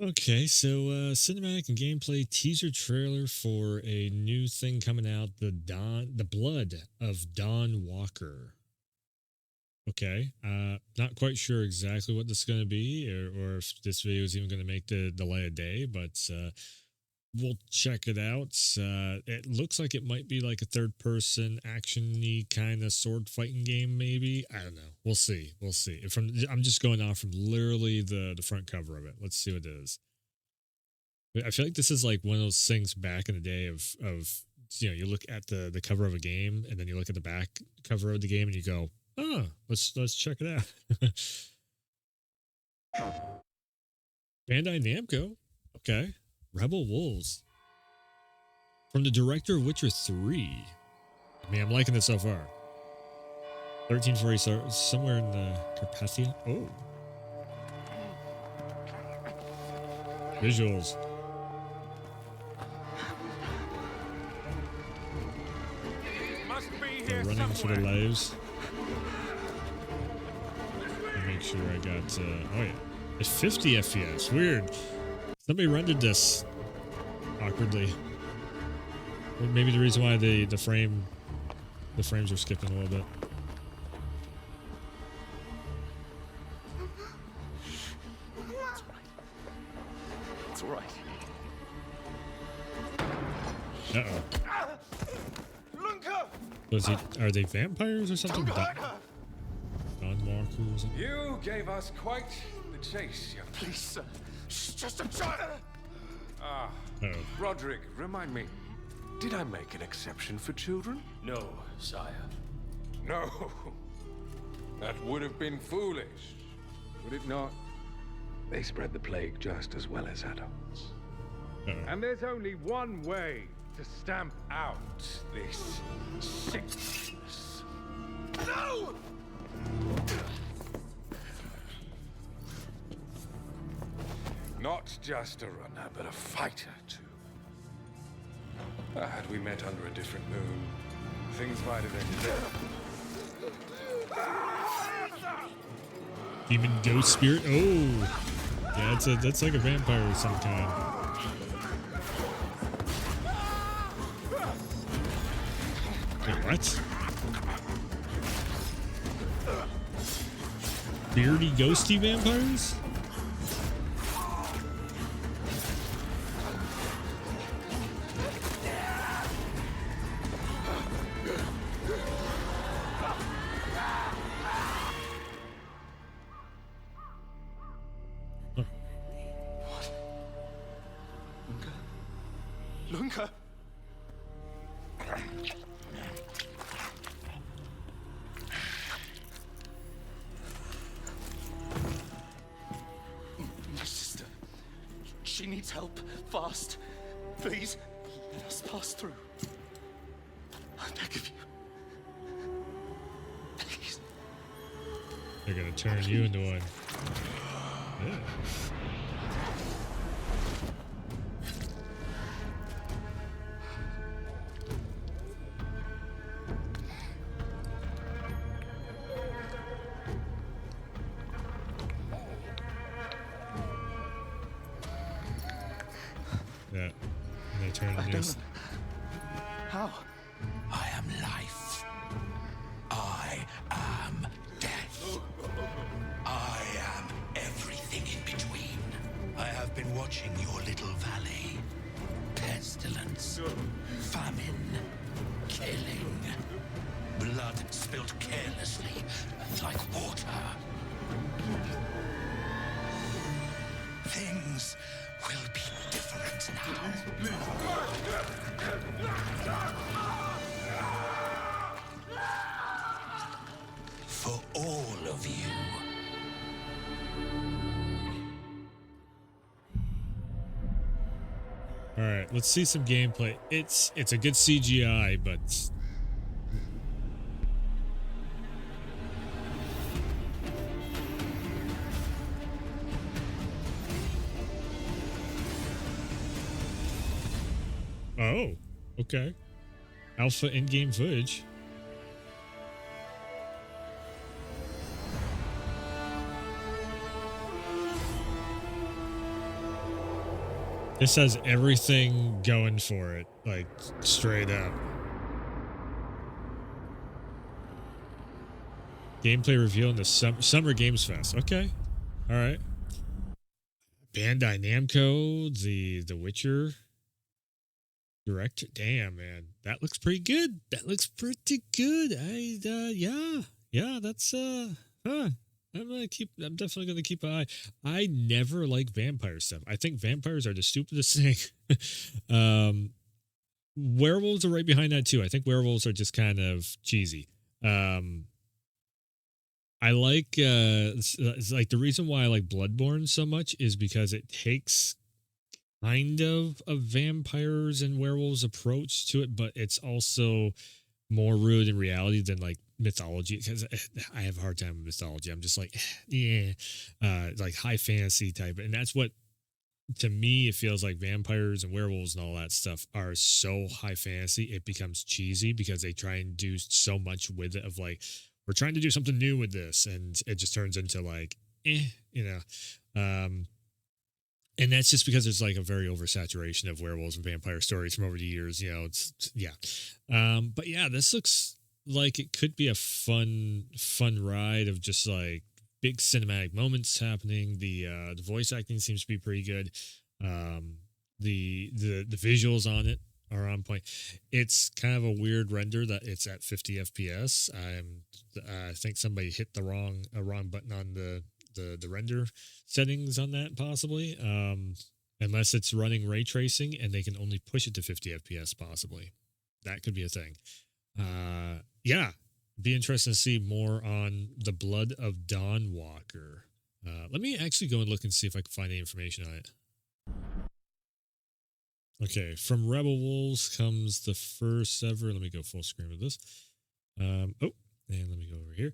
Okay, so cinematic and gameplay teaser trailer for a new thing coming out, the Blood of Dawnwalker. Okay, not quite sure exactly what this is going to be, or if this video is even going to make the light of day, but we'll check it out. It looks like it might be like a third person action-y kind of sword fighting game, maybe. I don't know. We'll see. We'll see. I'm just going off from literally the front cover of it. Let's see what it is. I feel like this is like one of those things back in the day of you look at the cover of a game and then you look at the back cover of the game and you go, oh, let's check it out. Bandai Namco, okay. Rebel Wolves from the director of Witcher 3. I mean, I'm liking it so far. 1340 somewhere in the Carpathia. Oh, visuals. They're running for their lives. Let me make sure I got. Oh yeah, it's 50 FPS. Weird. Somebody rendered this awkwardly. Maybe the reason why the frames are skipping a little bit. It's all right. Uh-oh. Are they vampires or something? Dawnwalkers? You gave us quite the chase, young. Please, sir. She's just a child. Uh-oh. Roderick, remind me, did I make an exception for children? No, sire. No. That would have been foolish, would it not? They spread the plague just as well as adults. And there's only one way to stamp out this sickness. No! Not just a runner, but a fighter, too. Had we met under a different moon, things might have ended there. Demon ghost spirit? Oh! Yeah, that's like a vampire of some kind. Wait, what? Beardy, ghosty vampires? Lunka? My sister. She needs help. Fast. Please, let us pass through. I beg of you. Please. They're gonna turn you into one. Yeah. Yeah. And they turn into this. How? I am life. I am death. I am everything in between. I have been watching your little valley. Pestilence, famine, killing, blood spilled carelessly like water. Things will be different now. For all of you. All right, let's see some gameplay. It's a good CGI, but oh, okay. Alpha in-game footage. This has everything going for it, like straight up. Gameplay reveal in the Summer Games Fest. Okay, all right. Bandai Namco, the Witcher director. Damn, man, that looks pretty good. That looks pretty good. Yeah. That's huh. I'm definitely gonna keep an eye. I never like vampire stuff. I think vampires are the stupidest thing. Werewolves are right behind that too. I think werewolves are just kind of cheesy. I like it's like the reason why I like Bloodborne so much is because it takes kind of a vampires and werewolves approach to it, but it's also more rooted in reality than like mythology, because I have a hard time with mythology. I'm just like, yeah, like high fantasy type, and that's what, to me, it feels like vampires and werewolves and all that stuff are so high fantasy it becomes cheesy because they try and do so much with it of like, we're trying to do something new with this, and it just turns into like, and that's just because there's like a very oversaturation of werewolves and vampire stories from over the years. But yeah, this looks like it could be a fun ride of just like big cinematic moments happening. The voice acting seems to be pretty good. The visuals on it are on point. It's kind of a weird render that it's at 50 FPS. I think somebody hit the wrong button on the render settings on that, possibly, unless it's running ray tracing and they can only push it to 50 FPS, possibly. That could be a thing. Yeah, be interesting to see more on the Blood of Dawnwalker. Let me actually go and look and see if I can find any information on it. Okay, from Rebel Wolves comes the first ever. Let me go full screen with this. And let me go over here.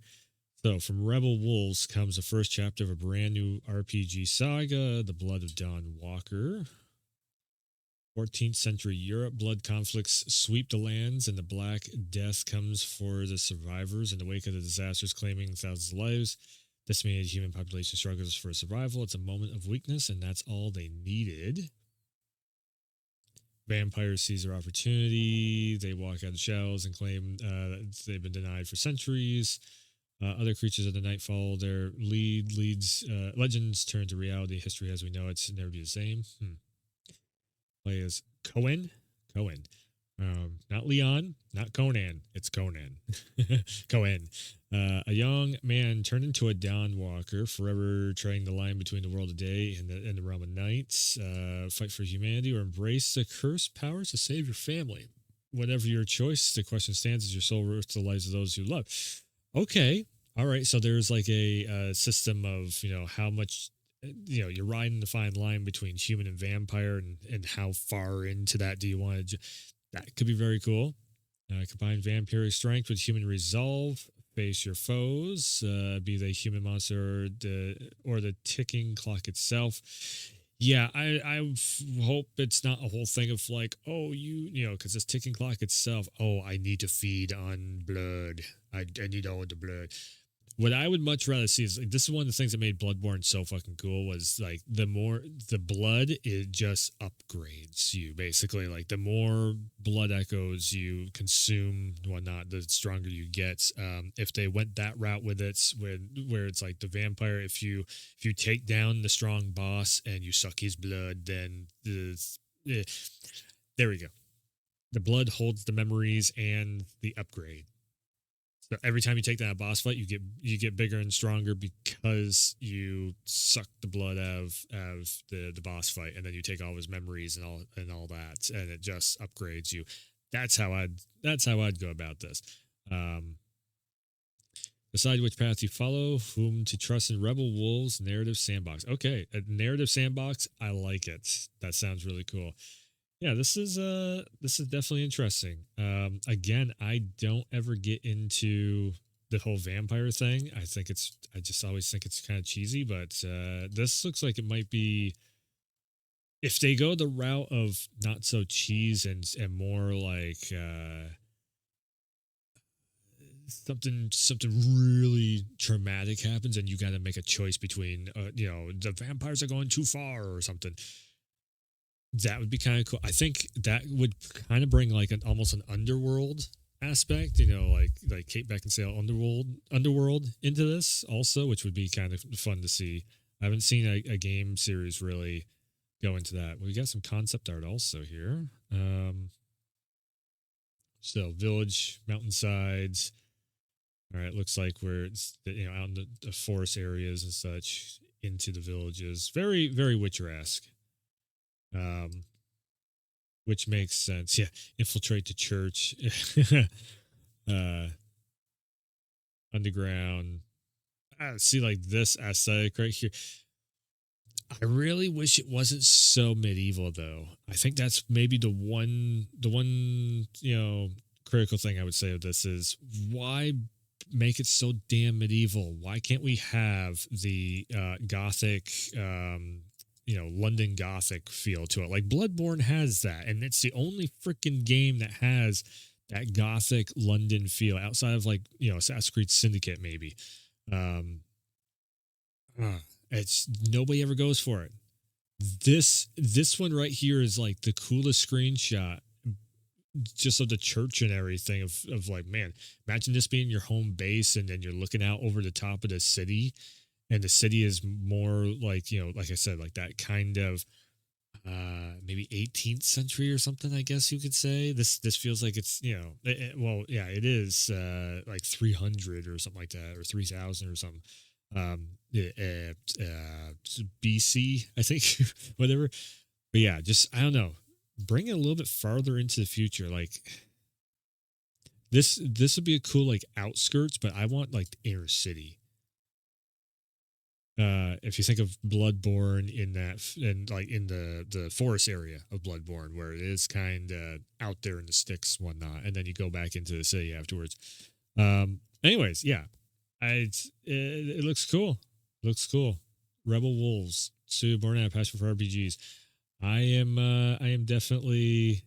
So, from Rebel Wolves comes the first chapter of a brand new RPG saga, The Blood of Dawnwalker. 14th century Europe, blood conflicts sweep the lands, and the Black Death comes for the survivors in the wake of the disasters claiming thousands of lives. Decimated human population struggles for survival. It's a moment of weakness, and that's all they needed. Vampires seize their opportunity. They walk out of shells and claim that they've been denied for centuries. Other creatures of the night follow their legends turn to reality. History as we know it's never be the same. Play as Cohen. Not Leon, not Conan. It's Conan. Cohen. A young man turned into a Dawnwalker, forever treading the line between the world of day and the realm of night. Fight for humanity or embrace the cursed powers to save your family. Whatever your choice, the question stands: is your soul worth the lives of those you love? Okay. All right. So there's like a system of, how much, you're riding the fine line between human and vampire, and how far into that do you want to, that could be very cool. Combine vampiric strength with human resolve. Face your foes, be they human monster or the ticking clock itself. Yeah, I hope it's not a whole thing of like, oh, because this ticking clock itself, oh, I need to feed on blood. I need all the blood. What I would much rather see is, like, this is one of the things that made Bloodborne so fucking cool, was like the more the blood, it just upgrades you, basically. Like the more blood echoes you consume and whatnot, the stronger you get. If they went that route with it, where it's like the vampire, if you take down the strong boss and you suck his blood, then there we go. The blood holds the memories and the upgrade. So every time you take down a boss fight, you get bigger and stronger because you suck the blood out of the boss fight, and then you take all his memories and all that, and it just upgrades you. That's how I'd go about this. Decide which path you follow, whom to trust in Rebel Wolves narrative sandbox. Okay, a narrative sandbox. I like it. That sounds really cool. Yeah, this is definitely interesting. Again, I don't ever get into the whole vampire thing. I just always think it's kind of cheesy, but this looks like it might be, if they go the route of not so cheese and more like something really traumatic happens and you got to make a choice between the vampires are going too far or something. that would be kind of cool. I think that would kind of bring like an almost an underworld aspect, like Kate Beckinsale underworld into this also, which would be kind of fun to see. I haven't seen a game series really go into that. We got some concept art also here. So village, mountainsides. All right, looks like we're out in the forest areas and such into the villages. Very, very Witcher-esque. Which makes sense. Yeah, infiltrate the church. Underground. See, like this aesthetic right here. I really wish it wasn't so medieval, though. I think that's maybe the one critical thing I would say of this is why make it so damn medieval? Why can't we have the Gothic, London Gothic feel to it? Like Bloodborne has that, and it's the only freaking game that has that Gothic London feel outside of Assassin's Creed Syndicate, maybe. It's nobody ever goes for it. This one right here is like the coolest screenshot just of the church and everything of like, man, imagine this being your home base and then you're looking out over the top of the city, and the city is more like, like I said, like that kind of maybe 18th century or something, I guess you could say. This feels like it's, it is like 300 or something like that, or 3000 or something. BC, I think, whatever. But yeah, just, I don't know, bring it a little bit farther into the future. Like this would be a cool like outskirts, but I want like the inner city. If you think of Bloodborne in that, and like in the forest area of Bloodborne, where it is kind of out there in the sticks, whatnot, and then you go back into the city afterwards. Anyways, yeah, it looks cool. Looks cool. Rebel Wolves, Sue Burnout, passion for RPGs. I am definitely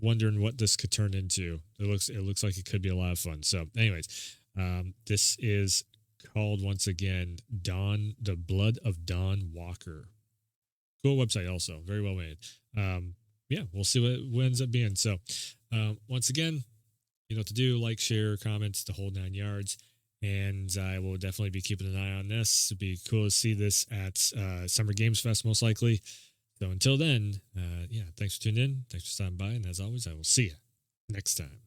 wondering what this could turn into. It looks like it could be a lot of fun. So, anyways, this is called, once again, The Blood of Dawnwalker. Cool website, also very well made. Yeah, we'll see what ends up being. So, once again, you know what to do: like, share, comments, the whole 9 yards. And I will definitely be keeping an eye on this. It'd be cool to see this at Summer Games Fest, most likely. So until then, thanks for tuning in. Thanks for stopping by. And as always, I will see you next time.